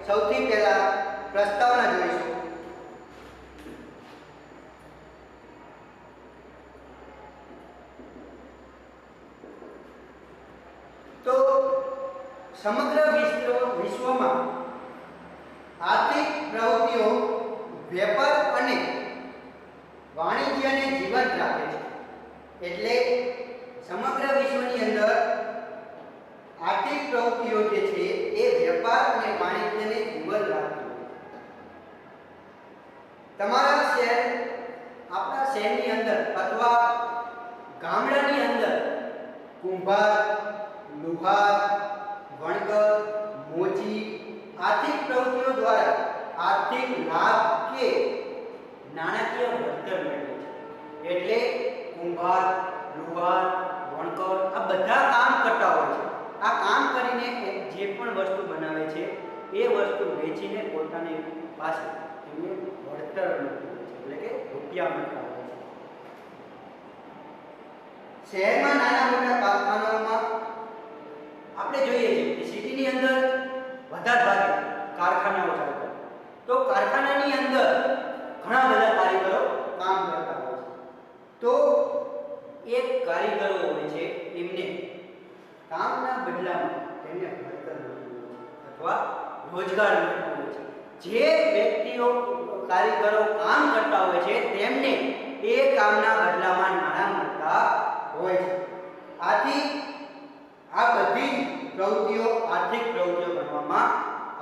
સૌથી પહેલા પ્રસ્તાવના જોઈશું. તો સમગ્ર વિશ્વમાં આર્થિક પ્રવૃત્તિઓ વેપાર અને વાણિજ્યને જીવંત રાખે છે. એટલે સમગ્ર વિશ્વની અંદર આર્થિક પ્રવૃત્તિઓ જે છે એ વેપાર અને વાણિજ્યને જીવંત રાખે છે. તમારા શહેર, આપણા શહેરની અંદર અથવા ગામડાની અંદર કુંભાર, લુહાર, વણકર, મોચી આર્થિક પ્રવૃત્તિઓ દ્વારા આર્થિક લાભ કે નાણાકીય વળતર મેળવે છે. એટલે કુંભાર, લુહાર, વણકર આ બધા કામ કરતા હોય છે. આ કામ કરીને જે પણ વસ્તુ બનાવે છે એ વસ્તુ વેચીને પોતાની પાસે એમને વળતર મળતું હોય છે, એટલે કે રૂપિયા મળતા હોય છે. શહેરમાં નાના મોટા કારખાનાઓમાં આપણે જોઈએ છીએ કે સિટીની અંદર વધારે ભાગે કારખાનાઓ ચાલતા, તો કારખાનાની અંદર ઘણા બધા કારીગરો કામ કરતા હોય છે. તો એક કારીગરો હોય છે એમને કામના બદલામાં તેમને વળતર મળતું હોય છે અથવા રોજગાર મળતો હોય છે. જે વ્યક્તિઓ કારીગરો કામ કરતા હોય છે તેમને એ કામના બદલામાં નાણાં મળતા હોય છે. આથી આ બધી પ્રવૃત્તિઓ આર્થિક પ્રવૃત્તિઓ ગણવામાં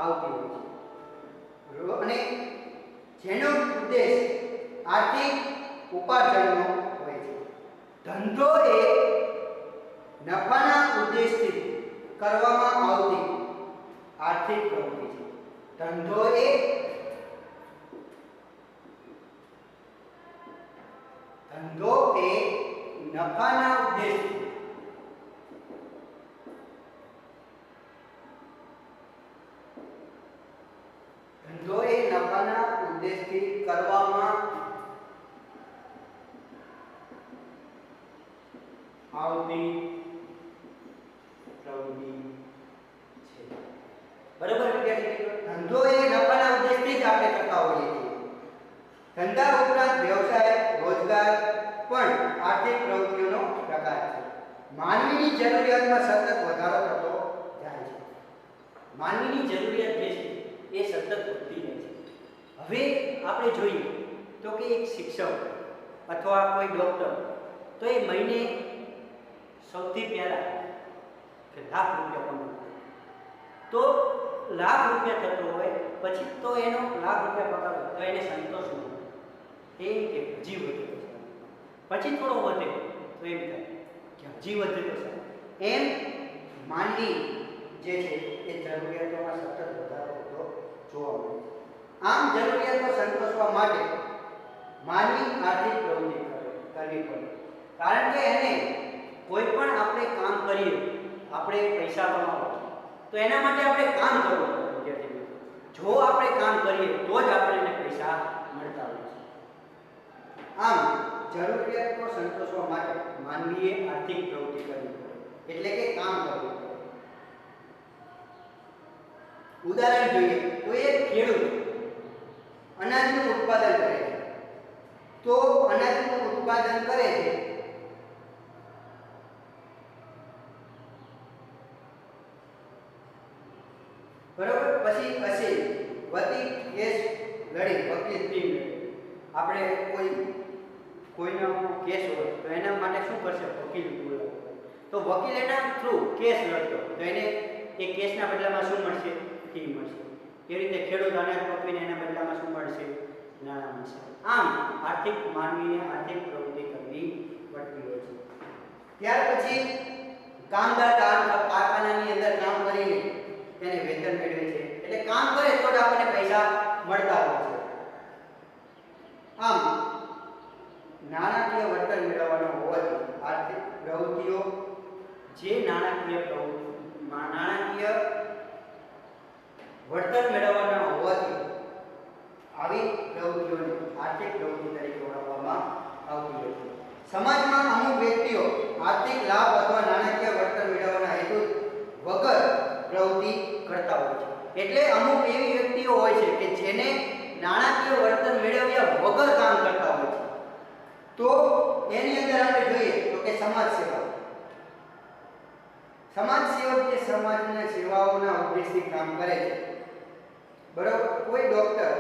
આવતી હોય છે અને જેનો ઉદ્દેશ આર્થિક ઉપાર્જનનો હોય છે. ધંધો એ નફાના ઉદ્દેશથી કરવામાં આવતી આર્થિક પ્રવૃત્તિ છે. ધંધો એ નફાના ઉદ્દેશથી કરવામાં આવતી પ્રવૃત્તિ છે. બરાબર વિદ્યાર્થી મિત્રો, ધંધો એ નફાના ઉદ્દેશથી જ આપણે કરતા હોઈએ છીએ. ધંધા ઉપરાંત વ્યવસાય, રોજગાર પણ આર્થિક પ્રવૃત્તિઓનો પ્રકાર છે. માનવીની જરૂરિયાતમાં સતત વધારો થતો જાય છે. માનવીની જરૂરિયાત જે છે એ સતત વધતી જાય છે. હવે આપણે જોઈએ તો કે એક શિક્ષક અથવા કોઈ ડૉક્ટર તો એ મહિને સૌથી પહેલાં કે લાખ રૂપિયા કમાતો, તો લાખ રૂપિયા થતો હોય પછી તો એનો લાખ રૂપિયા પગાર તો એને સંતોષ ન હોય, એ કે હજી વધે તો પછી થોડો વધે તો એમ થાય કે હજી વધે તો સારું. એમ માનવી જે છે એ જરૂરિયાતોમાં સતત વધારો થતો જોવા મળે છે. આમ જરૂરિયાતો સંતોષવા માટે માનવી આર્થિક પ્રવૃત્તિ કરવી પડે. કારણ કે એને કોઈ પણ આપણે કામ કરીએ, આપણે પૈસા કમાવા તો એના માટે આપણે કામ કરવું પડે વિદ્યાર્થી મિત્રો. જો આપણે કામ કરીએ તો જ આપણને પૈસા મળતા હોય છે. આમ જરૂરિયાતો સંતોષવા માટે માનવીએ આર્થિક પ્રવૃત્તિ કરવી પડે, એટલે કે કામ કરવું પડે. ઉદાહરણ જોઈએ તો એક ખેડૂત અનાજનું ઉત્પાદન કરે છે. તો અનાજનું ઉત્પાદન કરે છે બરોબર, પછી વતી કેસ લડી, વકીલ ટીમ આપણે કોઈનો કેસ હોય તો એના માટે શું કરશે, વકીલ બોલાવે. તો વકીલ એના થ્રુ કેસ લડતો તો એને એ કેસના બદલામાં શું મળશે, ફી મળશે. એ રીતે ખેડૂત અનાજ પકવીને એના બદલામાં શું મળશે, નાણાં મળશે. આમ આર્થિક માનવીને આર્થિક પ્રવૃત્તિ કરવી પડતી હોય છે. ત્યાર પછી કામદાર કારખાનાની અંદર કામ કરીને તેને વેતન મેળવે છે. એટલે કામ કરે તો જ આપણને પૈસા મળતા હોય છે. આમ નાણાકીય વળતર મેળવવાનો હોવાથી આર્થિક પ્રવૃત્તિઓ જે નાણાકીય વળતર મેળવવાના હોવાથી આવી પ્રવૃત્તિઓને આર્થિક પ્રવૃત્તિ તરીકે ઓળખવામાં આવતી હોય છે. સમાજમાં અમુક વ્યક્તિઓ આર્થિક લાભ અથવા નાણાકીય વળતર મેળવવાના હેતુ વગર પ્રવૃત્તિ કરતા હોય છે. એટલે અમુક એવી વ્યક્તિઓ હોય છે કે જેને નાણાકીય વળતર મેળવ્યા વગર કામ કરતા હોય છે, તો એની અંદર આપણે જોઈએ તો કે સમાજ સેવા. સમાજ સેવક જે સમાજના સેવાઓના ઉદ્દેશથી કામ કરે છે, બરાબર. કોઈ ડોક્ટર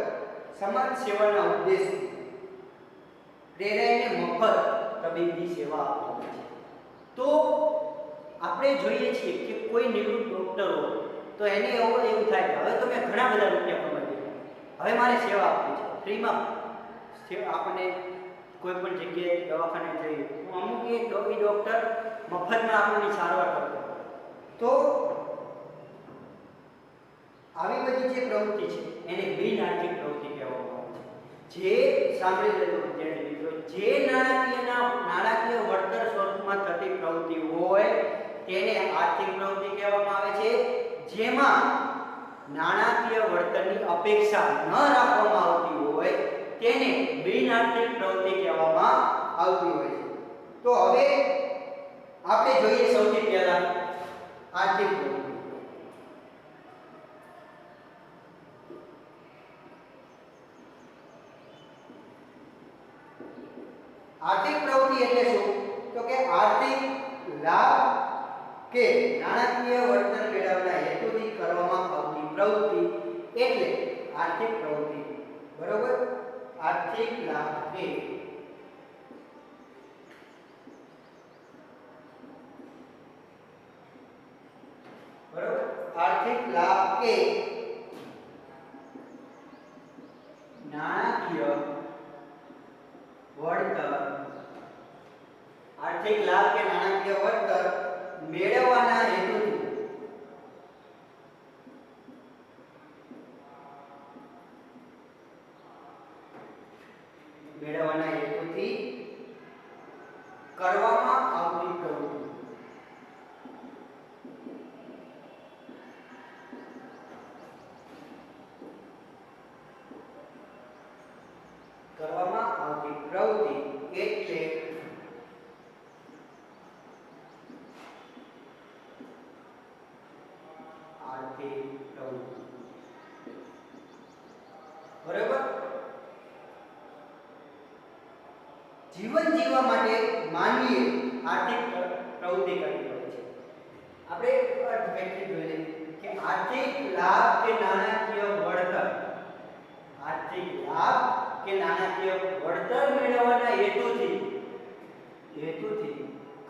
સમાજ સેવાના ઉદ્દેશથી પ્રેરાઈને મફત તબીબી સેવા આપતો હોય છે. તો આપણે જોઈએ છીએ કે કોઈ નિવૃત્ત ડોક્ટર હોય તો એને એવું થાય કે હવે તો મેં ઘણા બધા રૂપિયા કમાઈ લીધા, હવે મારે સેવા આપવી છે ફ્રીમાં. આપણને કોઈ પણ જગ્યાએ દવાખાને જઈએ તો અમુક એ ડોક્ટર મફતમાં આપણને સારવાર કરતો. તો આવી બધી જે પ્રવૃત્તિ છે એને બિન આર્થિક પ્રવૃત્તિ કહેવામાં આવે છે. જે સાંભળી લેજો વિદ્યાર્થી મિત્રો, જે નાણાકીય વળતર સ્વરૂપમાં થતી પ્રવૃત્તિ હોય તેને આર્થિક પ્રવૃત્તિ કહેવામાં આવે છે. જેમાં નાણાકીય વળતરની અપેક્ષા ન રાખવામાં આવતી હોય તેને બિન આર્થિક પ્રવૃત્તિ કહેવામાં આવતી હોય છે. તો હવે આપણે જોઈએ સૌથી પહેલા આર્થિક પ્રવૃત્તિ. આર્થિક પ્રવૃત્તિ એટલે શું? તો કે આર્થિક લાભ કે નાણાકીય વળતર મેળવવાના હેતુથી કરવામાં આવતી પ્રવૃત્તિ એટલે આર્થિક પ્રવૃત્તિ. બરોબર. આર્થિક લાભ કે બરોબર આર્થિક લાભ કે નાણાકીય વળતર, આર્થિક લાભ કે નાણાકીય વળતર મેળવવાના હેતુથી કરવામાં આવતી પ્રવૃત્તિ. કરવામાં આવતી પ્રવૃત્તિ એટલે આર્થિક પ્રવૃત્તિ. બરાબર. જીવન જીવવા માટે માનવીએ આર્થિક પ્રવૃત્તિ કરવી પડે છે. આપણે અર્થ વ્યાખ્યા જોઈએ કે આર્થિક લાભ કે નાણાકીય વળતર, આર્થિક લાભ કે નાણાકીય વળતર મેળવવાના હેતુથી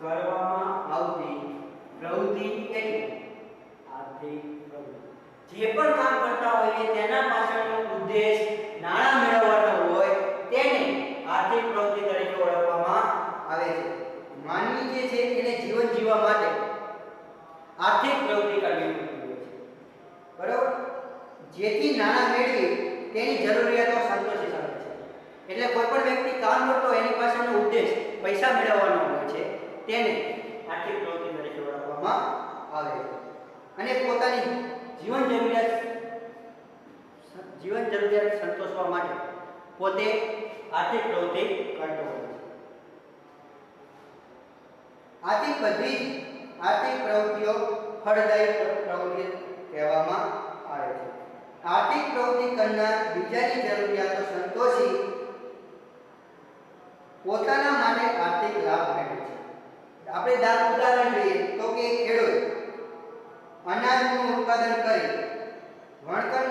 કરવામાં આવતી પ્રવૃત્તિ એટલે આર્થિક પ્રવૃત્તિ. જે પણ કામ કરતા હોઈએ તેના પાછળનો ઉદ્દેશ નાણાં મેળવવાનો હોય તેને આર્થિક પ્રવૃત્તિ તરીકે ઓળખવામાં આવે છે. માનવી જે છે એને જીવન જીવવા માટે આર્થિક પ્રવૃત્તિ કરવી પડતી હોય છે. બરાબર. જેથી નાણાં મેળવી તેની જરૂરિયાતો સંતોષી શકે છે. એટલે કોઈ પણ વ્યક્તિ કામ કરતો એની પાછળનો ઉદ્દેશ પૈસા મેળવવાનો હોય છે તેને આર્થિક પ્રવૃત્તિ તરીકે ઓળખવામાં આવે છે. અને પોતાની જીવન જરૂરિયાત સંતોષવા માટે પોતે આર્થિક પ્રવૃત્તિ કરતો હોય છે. આથી બધી આર્થિક પ્રવૃત્તિઓ ફળદાયી પ્રવૃત્તિ કહેવામાં આવે છે. આર્થિક પ્રવૃત્તિ કરનાર બીજાની જરૂરિયાતો સંતોષી પોતાના માટે આર્થિક લાભ મેળવે છે. આપણે ઉદાહરણ લઈએ તો કે ખેડૂત અનાજનું ઉત્પાદન કરી વણકર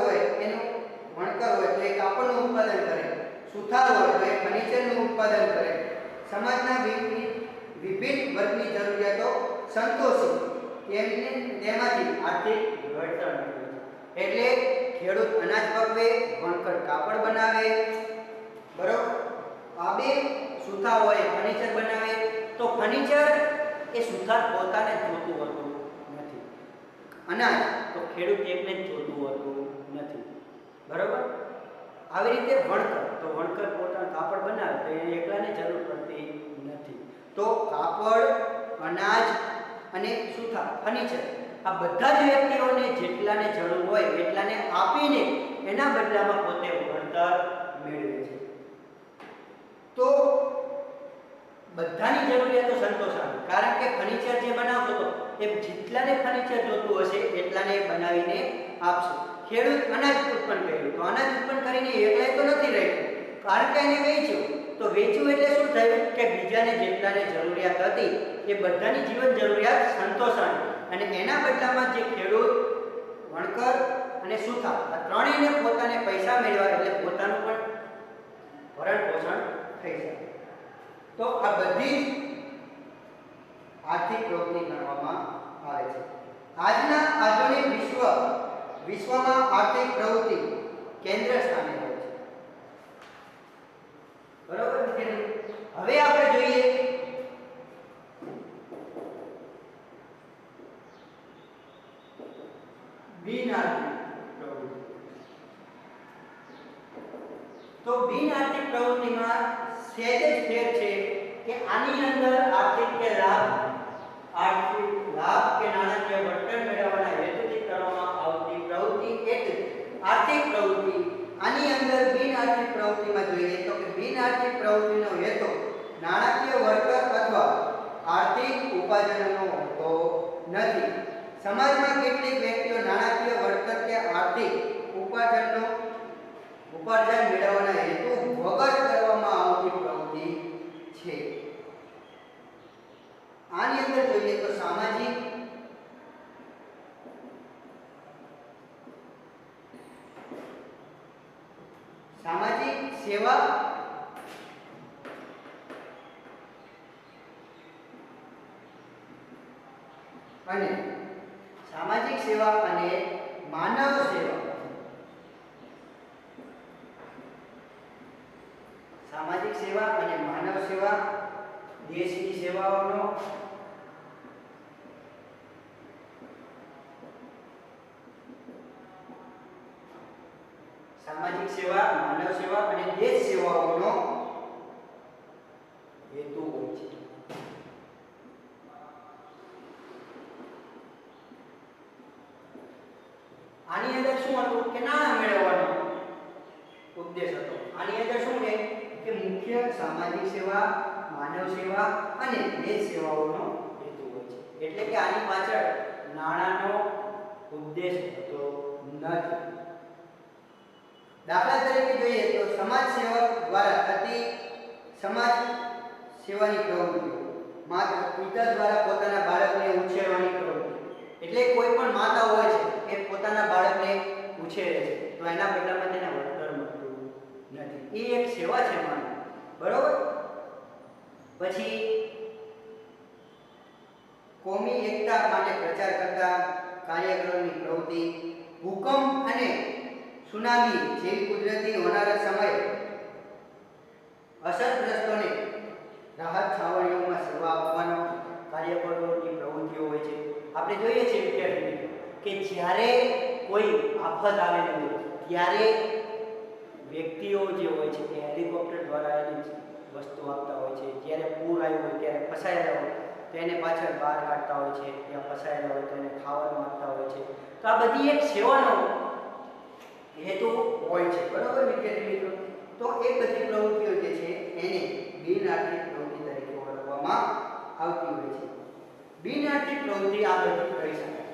હોય તો એ કાપડનું ઉત્પાદન કરે, સુથાર હોય તો એ ફર્નિચરનું ઉત્પાદન કરે, સમાજના વિવિધ વર્ગની જરૂરિયાતો સંતોષી તેમાંથી આર્થિક વળતર મેળવે છે. એટલે ખેડૂત અનાજ પકવે, વણકર કાપડ બનાવે, બરોબર. આ બે સુથાર હોય ફર્નિચર બનાવે તો ફર્નિચર એ સુથાર પોતાને જોતું હોતું નથી, અનાજ તો ખેડૂત એકને જ જોતું હોતું નથી. બરોબર. આવી રીતે વણકર પોતાનું કાપડ બનાવે તો એને એકલાને જરૂર પડતી નથી. તો કાપડ, અનાજ અને સુથાર, ફર્નિચર આ બધા જ વ્યક્તિઓને જેટલાને જરૂર હોય એટલાને આપીને એના બદલામાં પોતે વળતર મેળવે છે. તો બધાની જરૂરિયાતો સંતોષાય. કારણ કે ફર્નિચર જે બનાવતો હતો એ જેટલાને ફર્નિચર જોતું હશે એટલાને બનાવીને આપશે. ખેડૂત અનાજ ઉત્પન્ન કર્યું તો અનાજ ઉત્પન્ન કરીને એકલાય તો નથી રહ્યું, કારણ કે એને વેચ્યું. તો વેચ્યું એટલે શું થયું કે બીજાને જેટલાને જરૂરિયાત હતી એ બધાની જીવન જરૂરિયાત સંતોષાણી, અને એના બદલામાં જે ખેડૂત, વણકર અને સુથાર આ ત્રણેયને પોતાને પૈસા મેળવ્યા એટલે પોતાનું પણ ભરણ પોષણ થઈ શકે. તો આ બધી જ આર્થિક પ્રવૃત્તિ ગણવામાં આવે છે. આજના આધુનિક વિશ્વમાં આર્થિક પ્રવૃત્તિ કેન્દ્ર સ્થાને હોય છે. બરોબર. હવે આપણે જોઈએ બિન આર્થિક પ્રવૃત્તિ. તો બિન આર્થિક પ્રવૃત્તિમાં સહેજ જ ફેર છે કે આની અંદર આર્થિક લાભ કે નાણાકીય વળતર મેળવવાના હેતુથી કરવામાં આવતી પ્રવૃત્તિ એટલે આર્થિક પ્રવૃત્તિ. આની અંદર બિન આર્થિક પ્રવૃત્તિમાં જોઈએ તો કે બિન આર્થિક પ્રવૃત્તિનો હેતુ નાણાકીય વળતર અથવા આર્થિક ઉપાર્જનનો હોતો નથી. સમાજમાં કેટલીક વ્યક્તિઓ નાણાકીય વળતર કે આર્થિક ઉપાર્જન મેળવવાના હેતુ વગર કરવામાં આવતી પ્રવૃત્તિ છે. આની અંદર જોઈએ તો સામાજિક સેવા અને માનવ સેવા. સામાજિક સેવા અને માનવ સેવા, દેશની સેવાઓનો સામાજિક સેવા, માનવ સેવા અને દેશ સેવાઓનો હેતુ હોય છે. આની અંદર શું હતું કે નાણાં મેળવવાનો ઉદ્દેશ હતો. આની અંદર શું છે કે મુખ્ય સામાજિક સેવા, માનવ સેવા અને દેશ સેવાઓનો હેતુ હોય છે. એટલે કે આની પાછળ નાણાંનો ઉદ્દેશ હતો નથી. દાખલા તરીકે જોઈએ તો સમાજ સેવક દ્વારા થતી સમાજ સેવાની પ્રવૃત્તિઓ, માતા પિતા દ્વારા પોતાના બાળકને ઉછેરવાની પ્રવૃત્તિ. એટલે કોઈ પણ માતા હોય છે એ પોતાના બાળકને ઉછેરે છે તો એના બદલામાં તેને વળતર મળતું નથી. એ એક સેવા છે માનવ. બરોબર. પછી કોમી એકતા માટે પ્રચાર કરતા કાર્યક્રમની પ્રવૃત્તિ, ભૂકંપ અને સુનામી જેવી કુદરતી હોનારત સમયે અસરગ્રસ્તોને રાહત છાવણીઓમાં સેવા આપવાનો કાર્યક્રમોની પ્રવૃત્તિઓ હોય છે. આપણે જોઈએ છીએ વિદ્યાર્થી કે જ્યારે કોઈ આફત આવેલી હોય ત્યારે વ્યક્તિઓ જે હોય છે તે હેલિકોપ્ટર દ્વારા એની વસ્તુ આપતા હોય છે. જ્યારે પૂર આવ્યું હોય ત્યારે ફસાયેલા હોય તો એને પાછળ બહાર કાઢતા હોય છે, ત્યાં ફસાયેલા હોય તો એને ખાવાનું આપતા હોય છે. તો આ બધી એક સેવાનો હેતુ હોય છે. બરોબર વિદ્યાર્થી મિત્રો. તો એ બધી પ્રવૃત્તિઓ જે છે એને બિન આર્થિક પ્રવૃત્તિ તરીકે ઓળખવામાં આવતી હોય છે. બિન આર્થિક પ્રવૃત્તિ આ બધી કરી શકાય.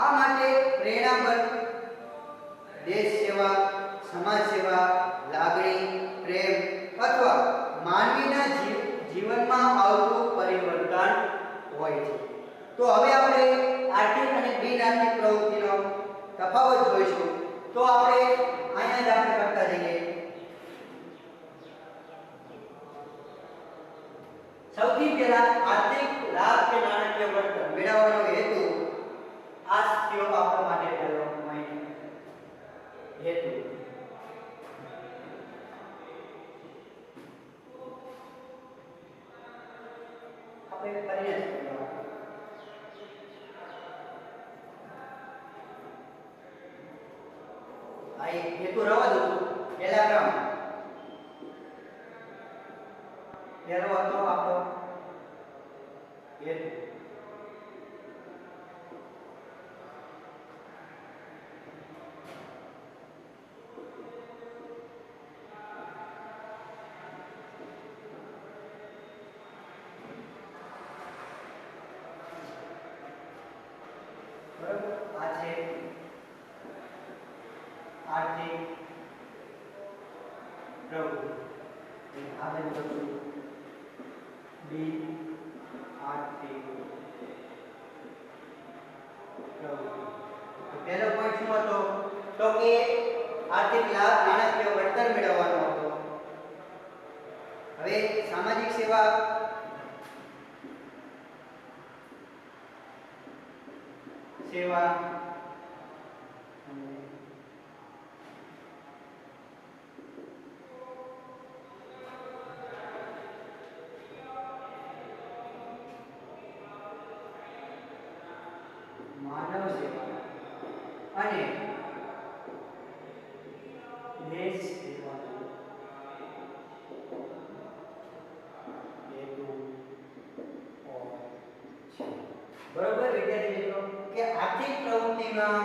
આ માટે પ્રેરણાબળ દેશ સેવા, સમાજ સેવા, લાગણી, પ્રેમ અથવા માનવીના જીવનમાં આવતું પરિવર્તન હોય છે. તો હવે આપણે આર્થિક અને બિન આર્થિક પ્રવૃત્તિનો તફાવત જોઈશું. તો આપણે અહીંયા જ આપણે કરતા જઈએ. સૌથી પહેલા આર્થિક લાભ કે નાણાકીય વળતર મેળવવાનો હેતુ આ સ્થિતિઓ આપવા માટે પહેલો હેતુ. આપણે કરીને આ હેતુ રવા દો. પહેલા ક્રમ પહેલો હતો આપણો હેતુ. બરાબર આ છે આર્થિક પ્રવૃત્તિ અને આ બાજુ બી આર્થિક પ્રવૃત્તિ. તો પહેલો પોઈન્ટ શું હતો તો કે આર્થિક લાભ નાણાકીય વળતર મેળવવાનો હતો. હવે સામાજિક સેવા માનવ સેવા અને દેશ સેવાનો હેતુ હોય છે. બરોબર વિદ્યાર્થી મિત્રો કે આર્થિક પ્રવૃત્તિમાં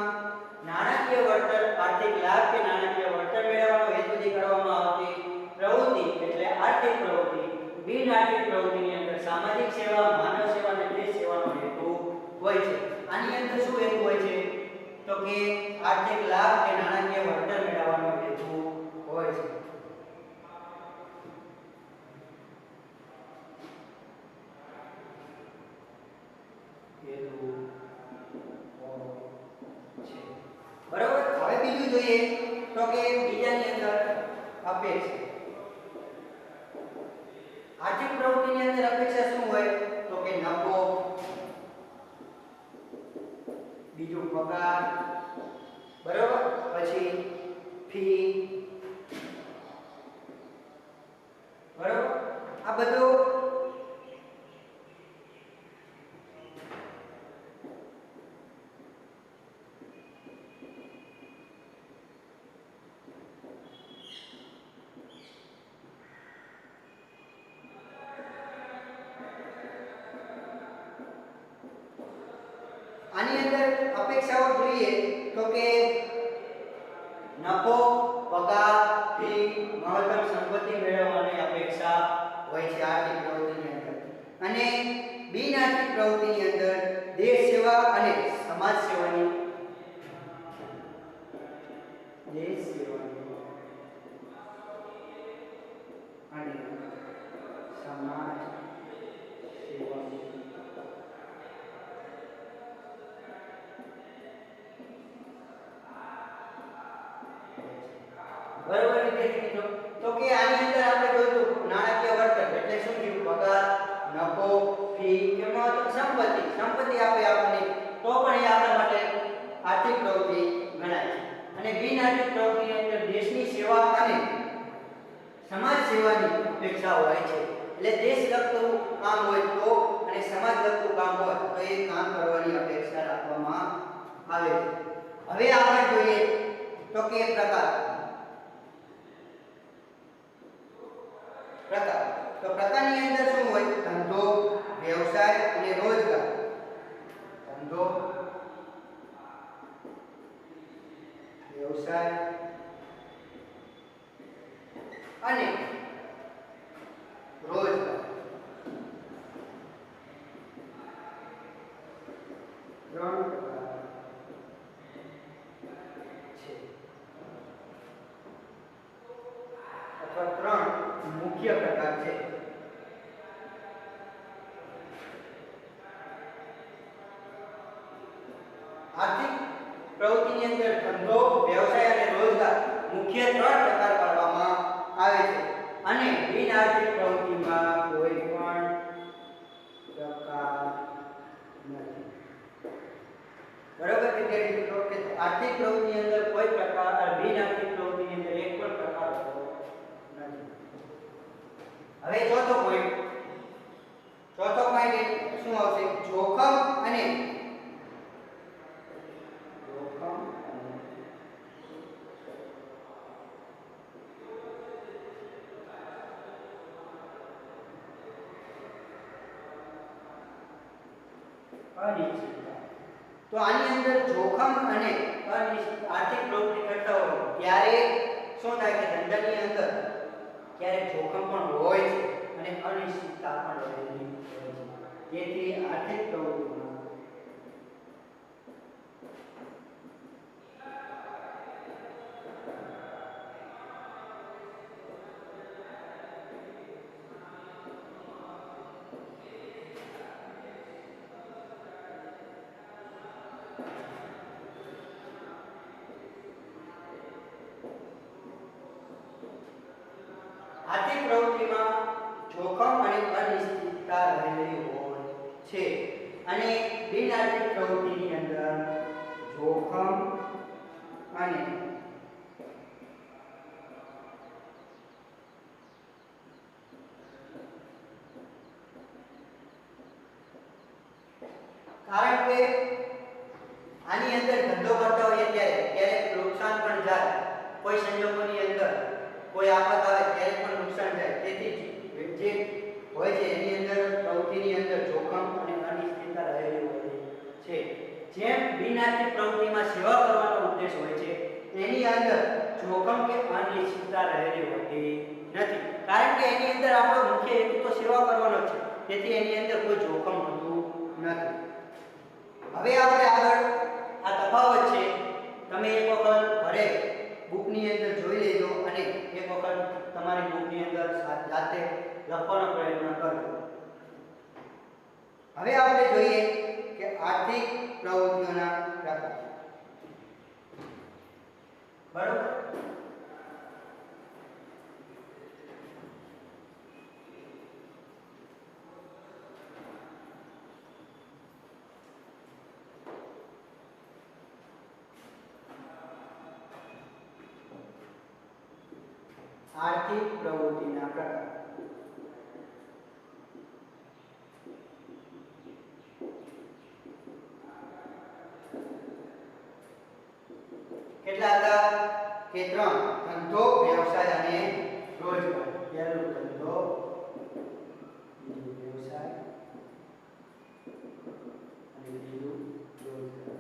નાણાકીય વળતર આર્થિક લાભ કે નાણાકીય વળતર મેળવવાનો હેતુથી કરવામાં આવતી પ્રવૃત્તિ એટલે આર્થિક પ્રવૃત્તિ. બિન આર્થિક પ્રવૃત્તિની અંદર સામાજિક સેવા માનવ સેવા અને દેશ સેવાનો હેતુ હોય છે. આની અંદર શું હેતુ હોય છે તો કે આર્થિક લાભ કે નાણાકીય વળતર મેળવવાનો હેતુ હોય છે. બરાબર. હવે બીજું જોઈએ તો કે બીજાની અંદર અપેક્ષા. આર્થિક પ્રવૃત્તિની અંદર અપેક્ષા શું હોય તો કે નફો, બીજું પગાર, બરાબર, પછી ફી, બરાબર. આ બધું આની અંદર અપેક્ષાઓ જોઈએ તો કે નફો, પગાર, ફી, મહત્તમ સંપત્તિ મેળવવાની અપેક્ષા હોય છે આર્થિક પ્રવૃત્તિની અંદર. અને બિન આર્થિક પ્રવૃત્તિની અંદર દેશ સેવા અને સમાજ સેવાની અને સમાજ સેવાની બરોબર વિદ્યાર્થી મિત્રો. તો કે આની અંદર આપણે જોયું નાણાકીય વળતર એટલે શું થયું પગાર, નફો, ફી કે મહત્તમ સંપત્તિ. સંપત્તિ આપે આપણને તો પણ એ આપણા માટે આર્થિક પ્રવૃત્તિ ગણાય છે. અને બિન આર્થિક પ્રવૃત્તિની અંદર દેશની સેવા અને સમાજ સેવાની અપેક્ષા હોય છે. એટલે દેશ લગતું કામ હોય તો અને સમાજ લગતું કામ હોય તો એ કામ કરવાની અપેક્ષા રાખવામાં આવે છે. હવે આપણે જોઈએ તો કે પ્રકાર. તો પ્રકારની અંદર શું હોય ધંધો, વ્યવસાય અને રોજગાર. ધંધો, વ્યવસાય અને રોજગાર. ત્રણ પ્રકાર છે અથવા ત્રણ મુખ્ય પ્રકાર છે. આર્થિક પ્રવૃત્તિની અંદર ધંધો, વ્યવસાય અને રોજગાર મુખ્ય ત્રણ પ્રકાર પાડવામાં આવે છે. અને બિન આર્થિક પ્રવૃત્તિમાં કોઈ પણ પ્રકાર નથી. બરાબર વિદ્યાર્થી મિત્રો કે આર્થિક પ્રવૃત્તિની અંદર કોઈ પ્રકાર બિન આર્થિક પ્રવૃત્તિની અંદર એક પણ પ્રકાર હોતો નથી. હવે ચોથો પોઈન્ટ શું આવશે જોખમ અને અનિશ્ચિતતા. તો આની અંદર જોખમ અને અનિશ્ચિત આર્થિક પ્રવૃત્તિ કરતા હોય ત્યારે શું થાય કે ધંધાની અંદર ક્યારેક જોખમ પણ હોય છે અને અનિશ્ચિતતા પણ રહેલી હોય છે. જેથી આર્થિક પ્રવૃત્તિમાં બિન આર્થિક પ્રવૃત્તિની અંદર જોખમ અને કારણ કે આની અંદર ધંધો કરતા હોઈએ ત્યારે ક્યારેક નુકસાન પણ જાય, કોઈ સંજોગોની અંદર કોઈ આફત આવે ત્યારે પણ નુકસાન જાય. તેથી જે હોય છે એની અંદર પ્રવૃત્તિની અંદર જોખમ અને અનિશ્ચિતતા રહેલી હોય છે. જેમ બિન આર્થિક પ્રવૃત્તિમાં સેવા કરવાનો ઉદ્દેશ હોય છે એની અંદર જોખમ કે અનિશ્ચિતતા રહેલી હોતી નથી, કારણ કે એની અંદર આપણો મુખ્ય હેતુ તો સેવા કરવાનો છે. તેથી એની અંદર કોઈ જોખમ હોતું નથી. હવે આપણે આગળ આ તફાવત છે તમે એક વખત ઘરે બુકની અંદર જોઈ લેજો અને એક વખત તમારી બુકની અંદર જાતે લખવાનો પ્રયત્ન કરજો. હવે આપણે જોઈએ કે આર્થિક પ્રવૃત્તિઓના પ્રકાર. બરોબર, આર્થિક પ્રવૃત્તિના પ્રકાર. કેટલા હતા કે 3: ધંધો, વ્યવસાય અને રોજગાર. પહેલું ધંધો, બીજું વ્યવસાય અને બીજું રોજગાર.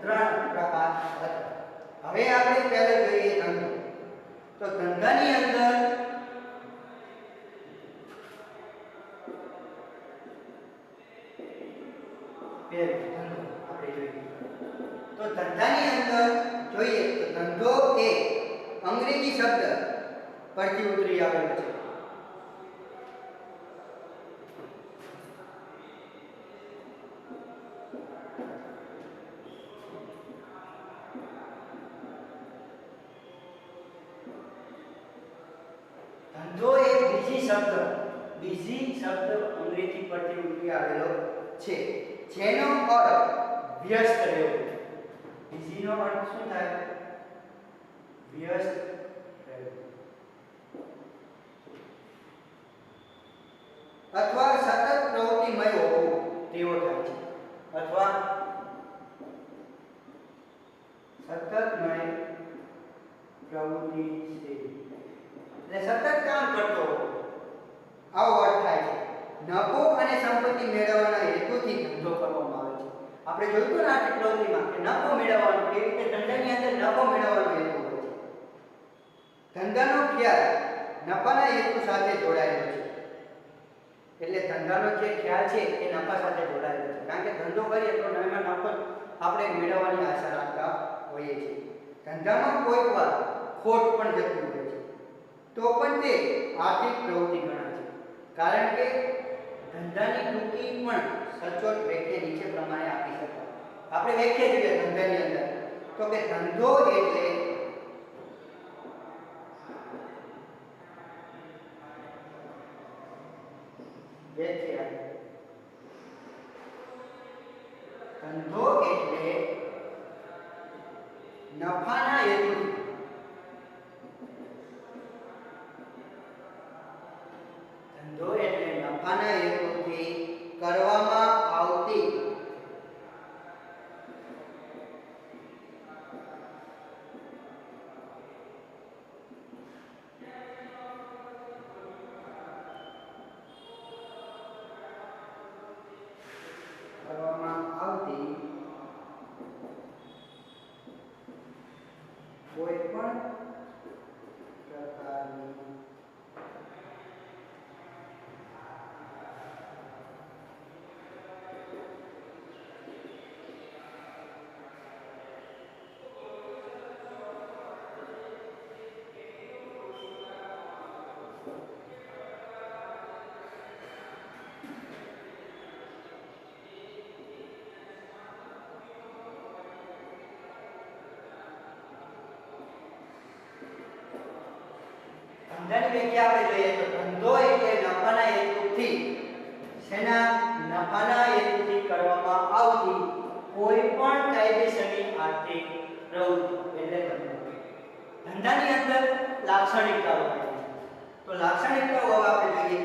ત્રણ પ્રકાર હતા. હવે આપણે પહેલા જોઈએ ધંધો. તો ધંધાની અંદર જોઈએ તો ધંધો એ અંગ્રેજી શબ્દ પરથી ઉતરી આવેલો છે. ધંધો એ બીજી શબ્દ અંગ્રેજી પરથી ઉતરી આવેલો છે જેનો અર્થ વ્યસ્ત રહેવું. બીજીનો અર્થ શું થાય? વ્યસ્ત રહેવું અથવા સતત પ્રવૃત્તિમય હોવું તેવો થાય છે. અથવા સતતમય પ્રવૃત્તિ છે એટલે સતત કામ કરતો આવો અર્થ થાય છે. નફો અને સંપત્તિ મેળવવાના હેતુથી ધંધો કરવામાં આવે છે. આપણે જોયું ને આર્થિક પ્રવૃત્તિમાં કે નફો મેળવવાનો, કેવી રીતે ધંધાની અંદર નફો મેળવવાનો હેતુ હોય છે. ધંધાનો ખ્યાલ નફાના હેતુ સાથે જોડાયેલો છે. એટલે ધંધાનો જે ખ્યાલ છે એ નફા સાથે જોડાયેલો છે, કારણ કે ધંધો કરીએ તો એમાં નફો આપણે મેળવવાની આશા રાખતા હોઈએ છીએ. ધંધામાં કોઈક વાર ખોટ પણ જતી હોય છે તો પણ તે આર્થિક પ્રવૃત્તિ ગણાય છે, કારણ કે ધંધાની ટૂંકી પણ સચોટ વ્યાખ્યા નીચે પ્રમાણે આપી શકાય. આપણે વ્યાખ્યા જોઈએ ધંધાની અંદર તો કે ધંધો એટલે નફાના હેતુથી કરવામાં આવતી કોઈ પણ પ્રકારની ધંધાની વ્યાખ્યા આપણે જોઈએ તો ધંધો એટલે કોઈ પણ કાયદેસરની આર્થિક પ્રવૃત્તિ એટલે ધંધો. ધંધાની અંદર લાક્ષણિકતાઓ હોય છે. તો લાક્ષણિકતાઓ હવે આપણે જોઈએ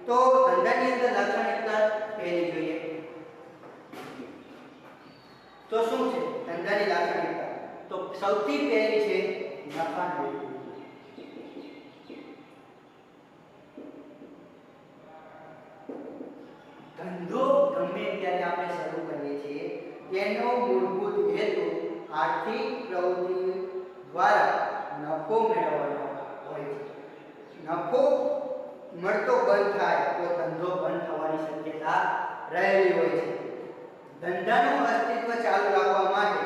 તો ધંધાની અંદર લાક્ષણિકતા પહેલી જોઈએ તો શું છે ધંધાની લાક્ષણિકતા? તો સૌથી પહેલી છે નફાનો હેતુ. ધંધો ગમે ત્યારે આપણે શરૂ કરીએ છીએ તેનો મૂળભૂત હેતુ આર્થિક પ્રવૃત્તિ દ્વારા નફો મેળવવાનો હોય છે. નફો મળતો બંધ થાય તો ધંધો બંધ થવાની શક્યતા રહેલી હોય છે. ધંધાનું અસ્તિત્વ ચાલુ રાખવા માટે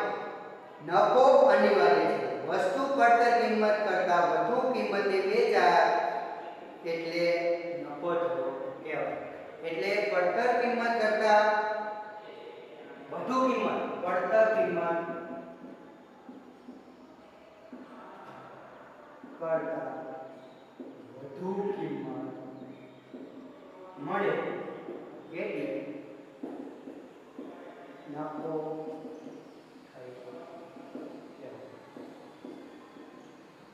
નફો અનિવાર્ય છે. વસ્તુ પડતર કિંમત કરતાં વધુ કિંમતે વેચાય એટલે નફો થતો કહેવાય. એટલે પડતર કિંમત કરતાં વધુ કિંમત, પડતર કિંમત કરતાં વધુ કિંમત મળે એટલે નફો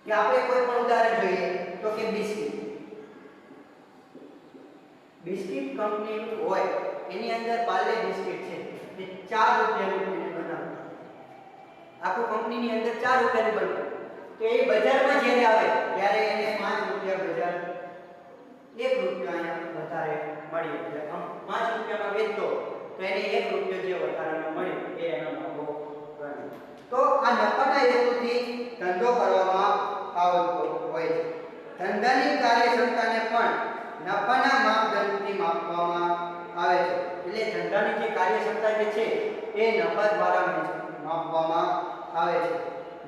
કે આપણે કોઈ પણ ઉદાહરણ જોઈએ તો કે બિસ્કિટ કંપની હોય એની અંદર પાર્લે બિસ્કિટ છે તે 4 રૂપિયાનું બનાવે. આખું કંપનીની અંદર 4 રૂપિયાનું બને તો એ બજારમાં જ્યારે આવે ત્યારે એને 5 રૂપિયા બજાર 1 રૂપિયા અહીંયા વધારે મળ્યો એટલે 5 રૂપિયામાં વેચતો તો એને 1 રૂપિયો જે વધારાનો મળ્યો એ એનો નફો ગણાય. તો આ નફાના હેતુથી ધંધો કરવામાં આવતો હોય છે. ધંધાની કાર્યક્ષમતાને પણ નફાના માપદંડથી માપવામાં આવે છે. એટલે ધંધાની જે કાર્યક્ષમતા જે છે એ નફા દ્વારા માપવામાં આવે છે.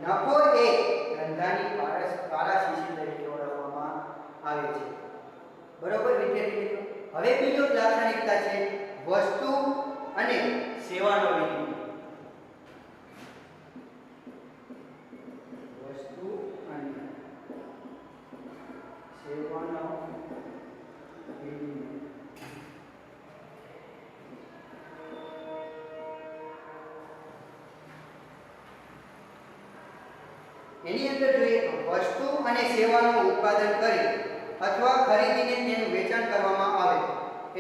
નફો એ ધંધાની પારાશીશી તરીકે ઓળખવામાં આવે છે. બરોબર વિદ્યાર્થી મિત્રો? હવે બીજો લાક્ષણિકતા છે વસ્તુ અને સેવાનો વિનિમય. વસ્તુ અને સેવાનો વિનિમય. એની અંદર જોઈએ તો વસ્તુ અને સેવાનું ઉત્પાદન કરી અથવા ખરીદીને તેનું વેચાણ કરવામાં આવે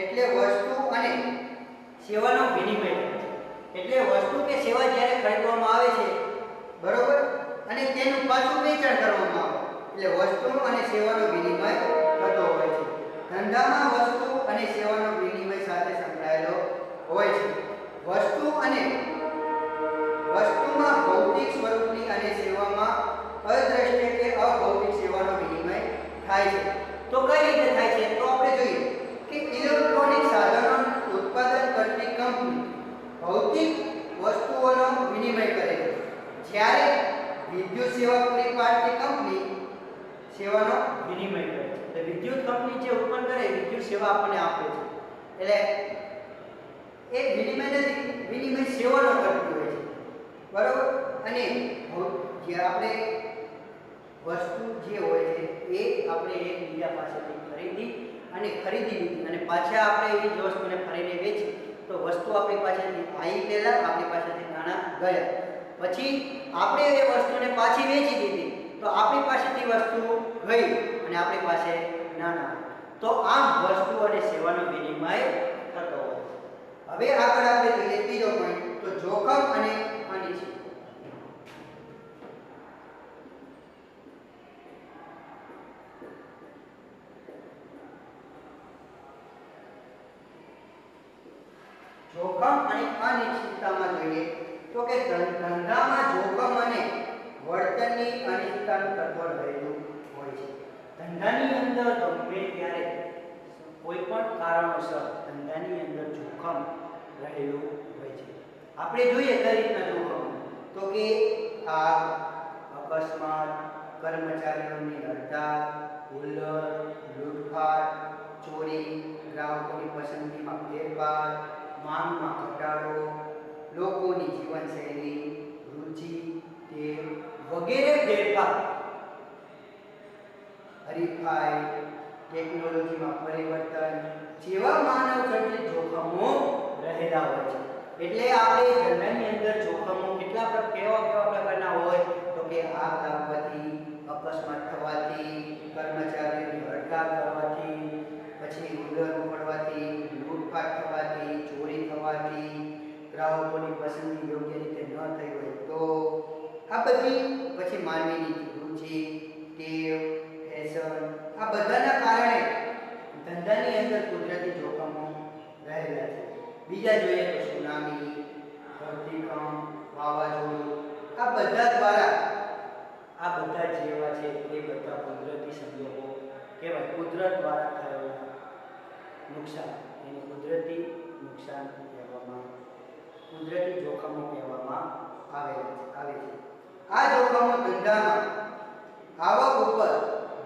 એટલે વસ્તુ અને સેવાનો વિનિમય થાય છે. એટલે વસ્તુ કે સેવા જ્યારે ખરીદવામાં આવે છે બરોબર અને તેનું પાછું વેચાણ કરવામાં આવે એટલે વસ્તુ અને સેવાનો વિનિમય થતો હોય છે. ધંધામાં વસ્તુ અને સેવાનો વિનિમય સાથે સંકળાયેલો હોય છે. વસ્તુમાં ભૌતિક સ્વરૂપની અને સેવામાં અદ્રશ્ય કે અભૌતિક સેવાનો વિનિમય થાય છે. તો કઈ રીતે થાય છે? તો આપણે જોઈએ કે ઇલેક્ટ્રોનિક સાધનોનું ઉત્પાદન કરતી કંપની ભૌતિક વસ્તુઓનો વિનિમય કરે છે, જ્યારે વિદ્યુત સેવા પૂરી પાડતી કંપની સેવાનો વિનિમય કરે છે. એટલે વિદ્યુત કંપની જે ઉત્પન્ન કરે વિદ્યુત સેવા આપણને આપે છે એટલે એ વિનિમય નથી, વિનિમય સેવાનો કરતી હોય છે બરોબર. અને જે આપણે વસ્તુ જે હોય છે એ આપણે એકબીજા પાસેથી ખરીદી લીધી અને પાછા આપણે એ જ વસ્તુને ફરીને વેચી તો વસ્તુ આપણી પાસેથી આવી પહેલા આપણી પાસેથી નાણાં ગયા, પછી આપણે એ વસ્તુને પાછી વેચી દીધી તો આપણી પાસેથી વસ્તુ ગઈ અને આપણી પાસે નાણાં. તો આમ વસ્તુ અને સેવાનો વિનિમય થતો હોય છે. હવે આગળ આપણે જોઈએ ત્રીજો પોઈન્ટ તો જોખમ અને અનિશ્ચિત. જોખમ અને અનિશ્ચિતતામાં જોઈએ તો કે ધંધામાં જોખમ અને વર્તનની અનિશ્ચિતતાનું તત્વ રહેલું હોય છે. ધંધાની અંદર ગમે ત્યારે કોઈ પણ કારણોસર ધંધાની અંદર જોખમ રહેલું હોય છે. આપણે જોઈએ કઈ રીતના જોખમ તો કે આગ, અકસ્માત, કર્મચારીઓની હડતાલ, હુલ્લડ, લૂંટફાટ, ચોરી, ગ્રાહકોની પસંદગીમાં ફેરફાર, માંગમાં ઘટાડો, લોકોની જીવનશૈલી, રુચિ, ટેવ વગેરે ફેરફાર, હરીફાઈ, ટેકનોલોજીમાં પરિવર્તન જેવા માનવ સર્જિત જોખમો રહેલા હોય છે. એટલે આપણે ધંધાની અંદર જોખમો કેવા પ્રકારના હોય તો કે આગ લાગવાથી, અકસ્માત થવાથી, કર્મચારીઓની હડતાલ કરવાથી, પછી ઉંદર પડવાથી, લૂંટફાટ થવાથી, ચોરી થવાથી, ગ્રાહકોની પસંદગી યોગ્ય રીતે ન થઈ હોય તો આ બધી, પછી માનવીની રુચિ, ટેવ, ફેશન, આ બધાના કારણે ધંધાની અંદર કુદરતી જોખમો રહેલા છે. બીજા જોઈએ તો સુનામી, ધરતીકંપ, વાવાઝોડું, આ બધા દ્વારા, આ બધા જેવા છે એ બધા કુદરતી સંજોગો કહેવાય. કુદરત દ્વારા થયેલા નુકસાન એને કુદરતી નુકસાન કહેવામાં, કુદરતી જોખમો કહેવામાં આવે છે. આ જોખમો ધંધામાં આવક ઉપર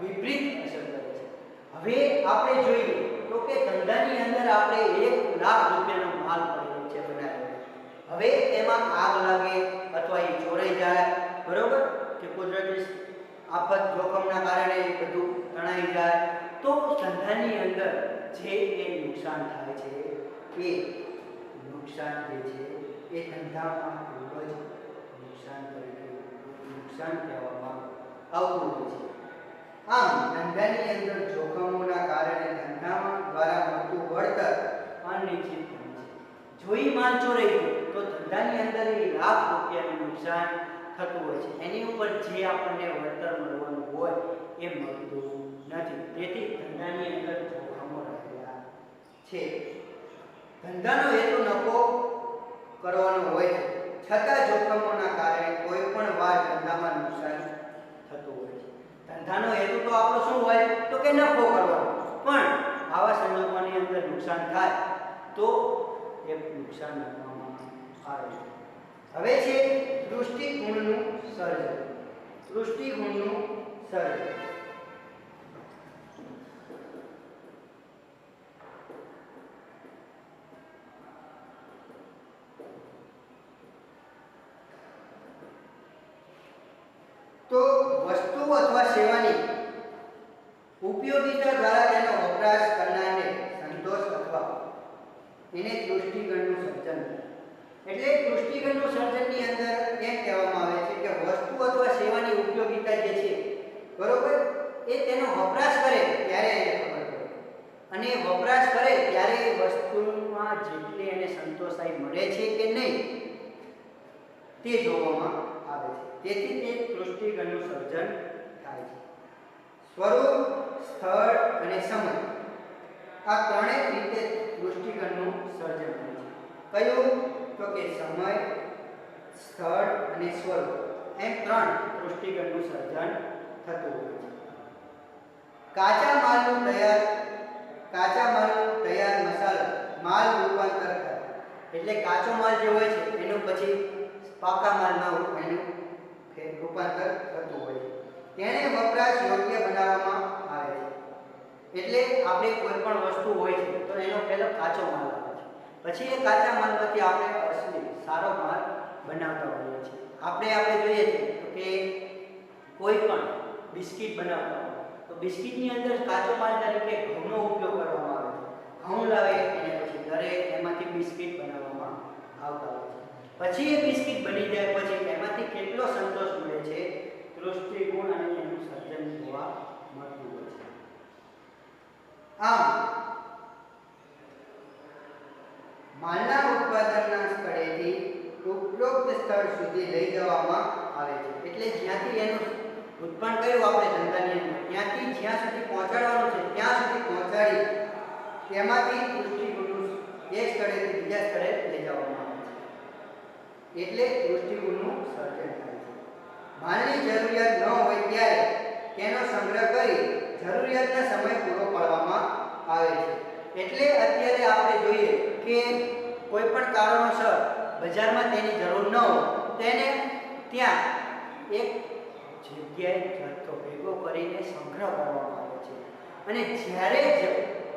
વિપરીત અસર કરે છે. હવે આપણે જોઈએ તો કે ધંધાની અંદર આપણે 1 લાખ રૂપિયાનો માલ પડેલો છે બનાવેલો. હવે એમાં આગ લાગે અથવા એ ચોરાઈ જાય, બરોબર, કે કુદરતી આફત જોખમના કારણે બધું તણાઈ જાય, તો ધંધાની અંદર જે એ નુકસાન થાય છે એ નુકસાન જે છે એ ધંધામાં ખૂબ જ નુકસાન કહેવામાં આવતું હોય છે. આમ ધંધાની અંદર જોખમોના કારણે ધંધામાં દ્વારા મળતું વળતર અનિશ્ચિત બને છે. જો ઈ માલ ચોરાઈ ગયો તો ધંધાની અંદર એ લાખ રૂપિયાનું નુકસાન થતું હોય છે. એની ઉપર જે આપણને વળતર મળવાનું હોય એ મળતું નથી. તેથી ધંધાની અંદર જોખમો રહેલા છે. ધંધાનો હેતુ નફો કરવાનો હોય છે, છતાં જોખમોના કારણે કોઈ પણ વાર ધંધામાં નુકસાન થતું હોય છે. ધંધાનો હેતુ તો આપણો શું હોય તો કે નફો કરવાનો, પણ આવા સંજોગોની અંદર નુકસાન થાય તો એ નુકસાન ગણવામાં આવે છે. હવે છે દૃષ્ટિગુણનું સર્જન. દૃષ્ટિગુણનું સર્જન તો વસ્તુ અથવા સેવાની ઉપયોગિતા દ્વારા તેનો વપરાશ કરનારને સંતોષ અથવા એને દૃષ્ટિગણનું સર્જન. એટલે દૃષ્ટિગણનું સર્જનની અંદર એમ કહેવામાં આવે છે કે વસ્તુ અથવા સેવાની ઉપયોગિતા જે છે, બરોબર, એ તેનો વપરાશ કરે ત્યારે એને ખબર પડે, અને વપરાશ કરે ત્યારે એ વસ્તુમાં જેટલી એને સંતોષાઈ મળે છે કે નહીં તે જોવામાં આવે છે. તેથી તે દૃષ્ટિગણનું સર્જન થાય છે. સ્વરૂપ, સ્થળ અને સમય, આ ત્રણેય રીતે દૃષ્ટિગણનું સર્જન થાય છે. કયું તો કે સમય, સ્થળ અને સ્વરૂપ, એમ 3 દૃષ્ટિગણનું સર્જન થતું હોય છે. કાચા માલનું તૈયાર મસાલો માલ રૂપાંતર થાય. એટલે કાચો માલ જે હોય છે એનું પછી પાકા માલમાં એનું રૂપાંતર થતું હોય છે. તેને વપરાશ યોગ્ય બનાવવામાં આવે છે. એટલે આપણે કોઈ પણ વસ્તુ હોય છે તો એનો પહેલો કાચો માલ આવે છે, પછી એ કાચા માલમાંથી આપણે અસલી સારો માલ બનાવતા હોઈએ છીએ. આપણે જોઈએ છે કે કોઈ પણ બિસ્કિટ બનાવતા હોય તો બિસ્કિટની અંદર કાચો માલ તરીકે ઘઉંનો ઉપયોગ કરવામાં આવે છે. ઘઉં લાવે અને પછી ઘરે એમાંથી બિસ્કિટ બનાવવામાં આવતા હોય છે. પછી એ બિસ્કિટ બની જાય પછી એમાંથી કેટલો સંતોષ મળે છે, દૃષ્ટિગુણ અને એનું સર્જન જોવા મળતું હોય છે. આમ માલના ઉત્પાદનના સ્થળેથી ઉપરોક્ત સ્થળ સુધી લઈ જવામાં આવે છે. એટલે જ્યાંથી એનું ઉત્પન્ન કર્યું આપણે ધંધાની અંદર, ત્યાંથી જ્યાં સુધી પહોંચાડવાનું છે ત્યાં સુધી પહોંચાડી તેમાંથી દૃષ્ટિગુણનું એક સ્થળેથી બીજા સ્થળે લઈ જવામાં આવે છે. એટલે દૃષ્ટિગુણનું સર્જન થાય છે. માલની જરૂરિયાત ન હોય ત્યારે તેનો સંગ્રહ કરી જરૂરિયાતના સમય પૂરો પાડવામાં આવે છે. એટલે અત્યારે આપણે જોઈએ કે કોઈ પણ કારણોસર બજારમાં તેની જરૂર ન હોય તેને ત્યાં એક જગ્યાએ જથ્થો ભેગો કરીને સંગ્રહ કરવામાં આવે છે. અને જ્યારે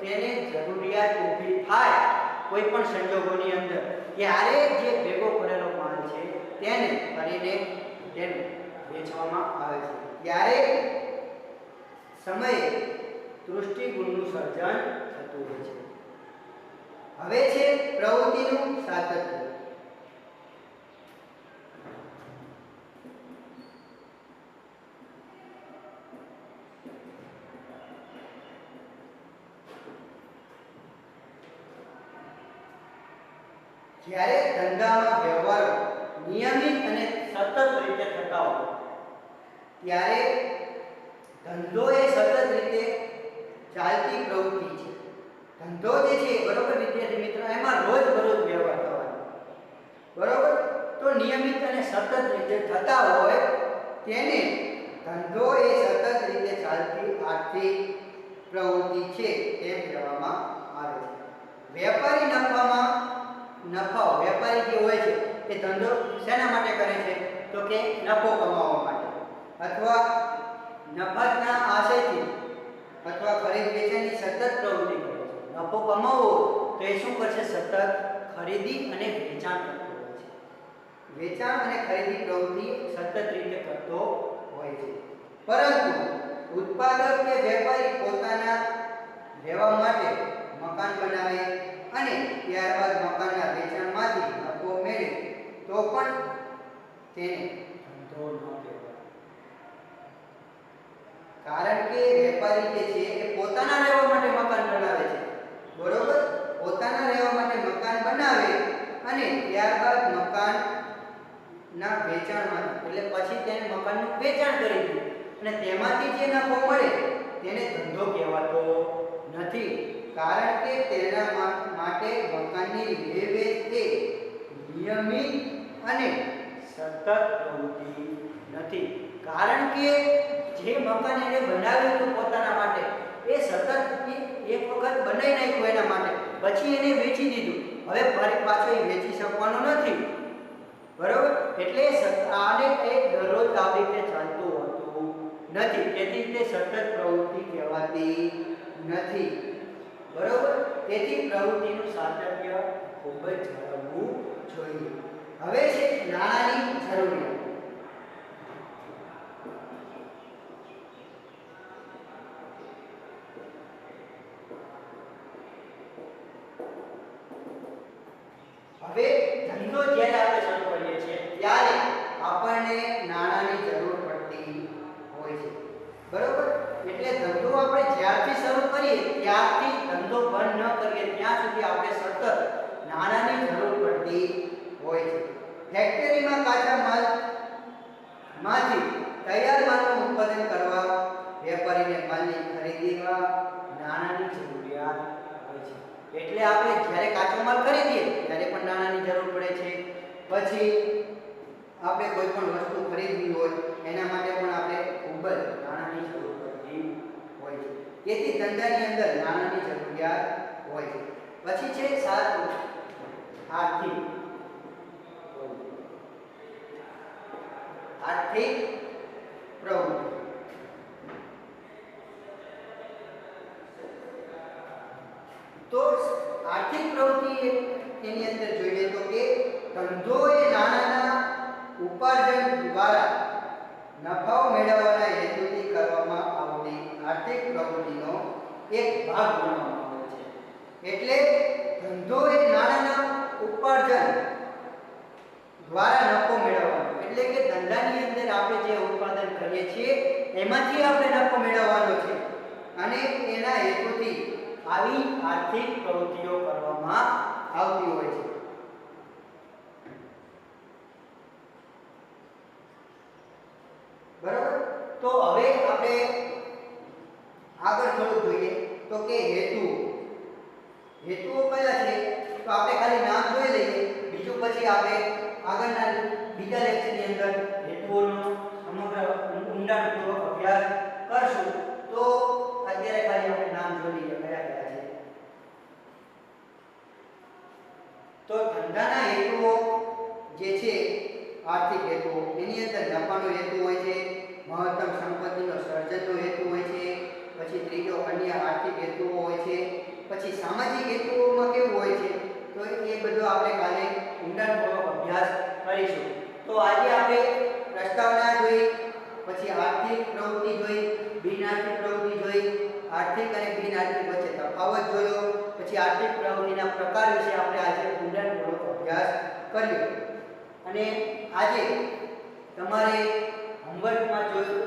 તેને જરૂરિયાત ઊભી થાય કોઈ પણ સંજોગોની અંદર ત્યારે જે ભેગો કરેલો માલ છે તેને કરીને તેને વેચવામાં આવે છે. ત્યારે સમયે દૃષ્ટિગુણનું સર્જન થતું હોય છે. હવે છે પ્રવૃત્તિનું સાતત્ય. જ્યારે ધંધામાં વ્યવહારો નિયમિત અને સતત રીતે થતા હોય ત્યારે ધંધો એ સતત રીતે ચાલતી પ્રવૃત્તિ છે. ધંધો જે છે બરોબર વિદ્યાર્થી મિત્રો, એમાં રોજબરોજ વ્યવહાર થવાનો બરોબર. તો નિયમિત અને સતત રીતે થતા હોય તેને ધંધો એ સતત રીતે ચાલતી આર્થિક પ્રવૃત્તિ છે એમ કહેવામાં આવે છે. વેપારી વેપારી જે હોય છે એ ધંધો શેના માટે કરે છે? તો કે નફો કમાવવા માટે અથવા નફાના આશયથી અથવા ખરીદ વેચાણની સતત પ્રવૃત્તિ કરે છે. નફો કમાવવો તો એ શું કરશે? સતત ખરીદી અને વેચાણ કરતો હોય છે. વેચાણ અને ખરીદી પ્રવૃત્તિ સતત રીતે કરતો હોય છે. પરંતુ ઉત્પાદક કે વેપારી પોતાના રહેવા માટે મકાન બનાવે અને ત્યારબાદ મકાનના વેચાણમાંથી નફો મેળવે તો પણ તેને ધંધો ન કહેવાય. કારણ કે વેપારી જે છે એ પોતાના રહેવા માટે મકાન બનાવે છે બરોબર. પોતાના રહેવા માટે મકાન બનાવે અને ત્યારબાદ મકાનના વેચાણમાંથી એટલે પછી તેને મકાનનું વેચાણ કરી દે અને તેમાંથી જે નફો મળે તેને ધંધો કહેવાતો નથી. કારણ કે તેના માટે મકાનની લે-વેચ એ નિયમિત અને સતત પ્રવૃત્તિ નથી. કારણ કે જે મકાન એને બનાવ્યું હતું પોતાના માટે એ સતત એક વખત બનાવી નાખ્યું એના માટે, પછી એને વેચી દીધું, હવે ફરી પાછો એ વેચી શકવાનો નથી બરોબર. એટલે આને એક દરરોજ આવી રીતે ચાલતું હોતું નથી, તેથી તે સતત પ્રવૃત્તિ કહેવાતી નથી બરોબર. તેથી પ્રવૃત્તિનું સાતત્ય ખૂબ જ જાળવવું જોઈએ. હવે છે નાણાંની જરૂરિયાત. હવે ધંધો જ્યારે આપણે શરૂ કરીએ છીએ ત્યારે આપણને નાણાંની જરૂર પડતી હોય છે બરોબર. એટલે ધંધો આપણે જ્યારથી શરૂ કરીએ ત્યારથી ધંધો બંધ ન કરીએ ત્યાં સુધી આપણે સતત નાણાંની જરૂર પડતી હોય છે. ફેક્ટરીમાં કાચા માલમાંથી તૈયાર માલનું ઉત્પાદન કરવા વેપારીને માલની ખરીદીમાં નાણાંની જરૂરિયાત હોય છે. એટલે આપણે જ્યારે કાચો માલ ખરીદીએ ત્યારે પણ નાણાંની જરૂર પડે છે. પછી આપણે કોઈ પણ વસ્તુ ખરીદવી હોય એના માટે પણ આપણે ખૂબ જ નાણાંની જરૂર પડતી હોય છે. તેથી ધંધાની અંદર નાણાંની જરૂરિયાત હોય છે. પછી છે સાતમું આર્થિક પ્રવૃત્તિ. તો આર્થિક પ્રવૃત્તિ એની અંદર જોઈએ તો કે ધંધો એ નાણાંના ઉપાર્જન દ્વારા નફાઓ મેળવવાના હેતુથી કરવામાં આવતી આર્થિક પ્રવૃત્તિનો એક ભાગ ગણવામાં આવે છે. એટલે ધંધો એ નાણાંના ઉપાર્જન દ્વારા નફો મેળવવાનો, એટલે કે ધંધાની અંદર આપણે જે ઉત્પાદન કરીએ છીએ એમાંથી આપણે નફો મેળવવાનો છે અને એના હેતુથી આવી આર્થિક પ્રવૃત્તિઓ કરવામાં આવતી હોય છે બરાબર. તો હવે આપણે આગળ થોડું જોઈએ તો કે હેતુઓ કયા છે? તો આપણે ખાલી નામ જોઈ લઈએ, બીજું પછી આપણે આગળના બીજા લેક્ચરની અંદર હેતુઓનો સમગ્ર ઊંડાણપૂર્વક અભ્યાસ કરશું. તો અત્યારે ખાલી આપણે નામ જોઈ લઈએ કયા કયા છે. તો ધંધાના હેતુઓ જે છે આર્થિક હેતુઓ, એની અંદર નફાનો હેતુ હોય છે, મહત્તમ સંપત્તિનો સર્જનનો હેતુ હોય છે, પછી ત્રીજો અન્ય આર્થિક હેતુઓ હોય છે, પછી સામાજિક હેતુઓમાં કેવું હોય છે તો એ બધું આપણે કાલે ઊંડાણપૂર્વક અભ્યાસ કરીશું. તો આજે આપણે પ્રસ્તાવના જોઈ, પછી આર્થિક પ્રવૃત્તિ જોઈ, બિનઆર્થિક પ્રવૃત્તિ જોઈ, આર્થિક અને બિનઆર્થિક વચ્ચે તફાવત જોયો, પછી આર્થિક પ્રવૃત્તિના પ્રકાર વિશે આપણે આજે ઊંડાણપૂર્વક અભ્યાસ કર્યો. અને આજે તમારે હોમવર્કમાં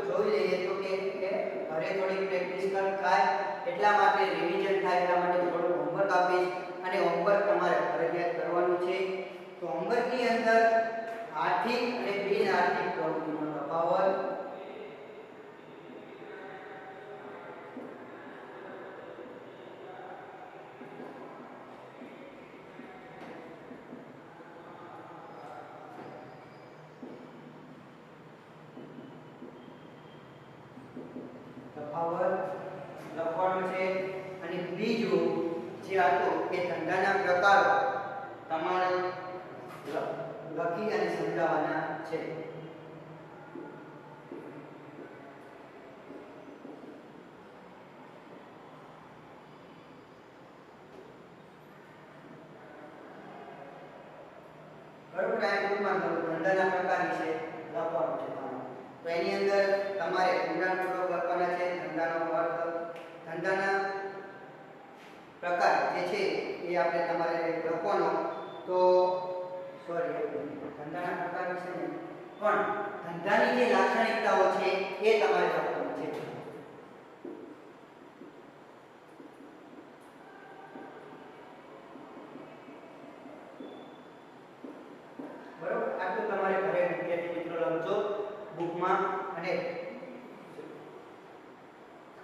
જોઈ લઈએ તો કે ઘરે થોડી પ્રેક્ટિસ થાય એટલા માટે રિવિઝન થાય એટલા માટે થોડું હોમવર્ક આપીશ અને હોમવર્ક તમારે ફરજિયાત કરવાનું છે. કે ધંધાના પ્રકારો તમારે લખી અને સમજાવવાના છે. બરોબર, આ ટૂંકમાં ધંધાના પ્રકાર વિશે લખવાનું છે તમારે. તો એની અંદર તમારે ઊંડાણપૂર્વક લખવાના છે ધંધાનો અર્થ, ધંધાના પ્રકાર જે છે એ આપણે તમારે લખવાનો. તો સોરી, ધંધાના પ્રકાર વિશે નહીં, પણ ધંધાની જે લાક્ષણિકતાઓ છે એ તમારે લખવાનું છે. બરોબર, આટલું તમારે ઘરે વિદ્યાર્થી મિત્રો લખજો બુકમાં, અને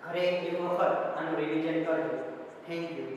ઘરે એક વખત આનું રિવિઝન કરજો. Thank you.